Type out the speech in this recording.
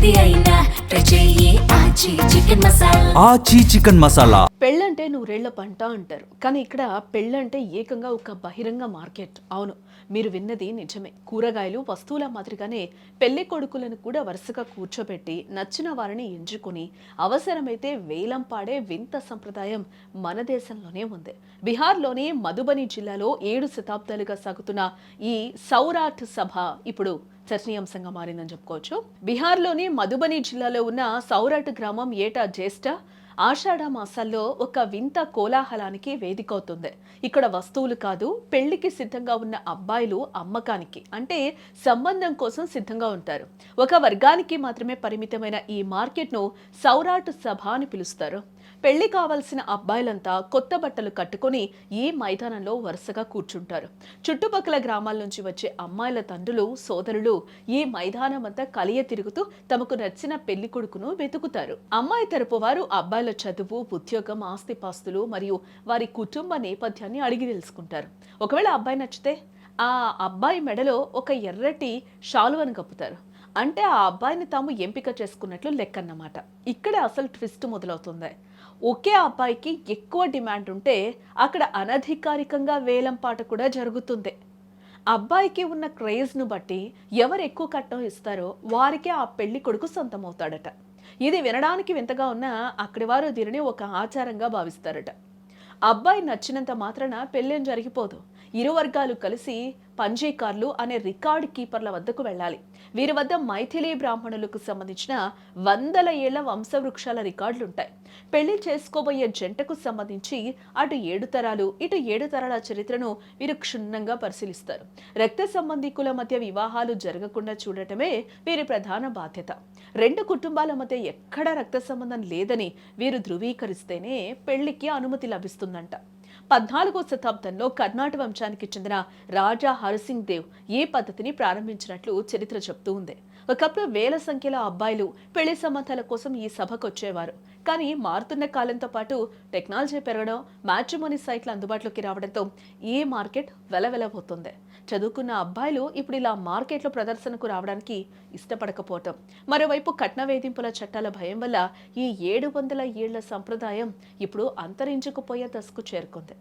ఏది అయినా ట్రై చెయ్యి ఆచి చికెన్ మసాలా. ఆచి చికెన్ మసాలా. పెళ్ళంటే నూరేళ్ల పంట అంటారు, కానీ ఇక్కడ పెళ్ళంటే ఏకంగా ఒక బహిరంగ మార్కెట్. అవును, మీరు విన్నది నిజమే. కూరగాయలు వస్తువుల మాదిరిగానే పెళ్లి కొడుకులను కూడా వరుసగా కూర్చోబెట్టి నచ్చిన వారిని ఎంచుకుని అవసరమైతే వేలం పాడే వింత సంప్రదాయం మన దేశంలోనే ఉంది. బీహార్లోని మధుబని జిల్లాలో 7 శతాబ్దాలుగా సాగుతున్న ఈ సౌరాఠ్ సభ ఇప్పుడు చర్చనీయాంశంగా మారిందని చెప్పుకోవచ్చు. బీహార్లోని మధుబని జిల్లాలో ఉన్న సౌరాఠ్ గ్రామం ఏటా జ్యేష్ఠ ఆషాఢ మాసాల్లో ఒక వింత కోలాహలానికి వేదికవుతుంది. ఇక్కడ వస్తువులు కాదు, పెళ్లికి సిద్ధంగా ఉన్న అబ్బాయిలు అమ్మకానికి, అంటే సంబంధం కోసం సిద్ధంగా ఉంటారు. ఒక వర్గానికి మాత్రమే పరిమితమైన ఈ మార్కెట్ను సౌరాఠ్ సభ అని పిలుస్తారు. పెళ్లి కావాల్సిన అబ్బాయిలంతా కొత్త బట్టలు కట్టుకొని ఈ మైదానంలో వరుసగా కూర్చుంటారు. చుట్టుపక్కల గ్రామాల నుంచి వచ్చే అమ్మాయిల తండ్రులు, సోదరులు ఈ మైదానం అంతా కలియ తిరుగుతూ తమకు నచ్చిన పెళ్లి కొడుకును వెతుకుతారు. అమ్మాయి తరపు వారు అబ్బాయిల చదువు, ఉద్యోగం, ఆస్తిపాస్తులు మరియు వారి కుటుంబ నేపథ్యాన్ని అడిగి తెలుసుకుంటారు. ఒకవేళ అబ్బాయి నచ్చితే ఆ అబ్బాయి మెడలో ఒక ఎర్రటి శాలువను కప్పుతారు. అంటే ఆ అబ్బాయిని తాము ఎంపిక చేసుకున్నట్లు లెక్కన్నమాట. ఇక్కడే అసలు ట్విస్ట్ మొదలవుతుంది. ఒకే అబ్బాయికి ఎక్కువ డిమాండ్ ఉంటే అక్కడ అనధికారికంగా వేలం పాట కూడా జరుగుతుంది. అబ్బాయికి ఉన్న క్రేజ్ను బట్టి ఎవరు ఎక్కువ కట్నం ఇస్తారో వారికే ఆ పెళ్లి కొడుకు సొంతమవుతాడట. ఇది వినడానికి వింతగా ఉన్నా అక్కడి వారు దీనిని ఒక ఆచారంగా భావిస్తారట. అబ్బాయి నచ్చినంత మాత్రాన పెళ్ళేం జరిగిపోదు. ఇరు వర్గాలు కలిసి పంజీకార్లు అనే రికార్డ్ కీపర్ల వద్దకు వెళ్ళాలి. వీరి వద్ద మైథిలీ బ్రాహ్మణులకు సంబంధించిన 100 ఏళ్ల వంశవృక్షాల రికార్డులుంటాయి. పెళ్లి చేసుకోబోయే జంటకు సంబంధించి అటు 7 తరాలు ఇటు 7 తరాల చరిత్రను వీరు క్షుణ్ణంగా పరిశీలిస్తారు. రక్త సంబంధికుల మధ్య వివాహాలు జరగకుండా చూడటమే వీరి ప్రధాన బాధ్యత. 2 కుటుంబాల మధ్య ఎక్కడ రక్త సంబంధం లేదని వీరు ధృవీకరిస్తేనే పెళ్లికి అనుమతి లభిస్తుందంట. 14వ శతాబ్దంలో కర్ణాటక వంశానికి చెందిన రాజా హరిసింగ్ దేవ్ ఈ పద్ధతిని ప్రారంభించినట్లు చరిత్ర చెప్తూ ఉంది. ఒకప్పుడు వేల సంఖ్యలో అబ్బాయిలు పెళ్లి సంబంధాల కోసం ఈ సభకు వచ్చేవారు. కానీ మారుతున్న కాలంతో పాటు టెక్నాలజీ పెరగడం, మ్యాట్రిమోనీ సైట్లు అందుబాటులోకి రావడంతో ఈ మార్కెట్ వెలవెలబోతుంది. చదువుకున్న అబ్బాయిలు ఇప్పుడు ఇలా మార్కెట్లో ప్రదర్శనకు రావడానికి ఇష్టపడకపోవటం, మరోవైపు కట్న వేధింపుల చట్టాల భయం వల్ల ఈ 700 ఏళ్ల సంప్రదాయం ఇప్పుడు అంతరించుకుపోయే దశకు చేరుకుంది.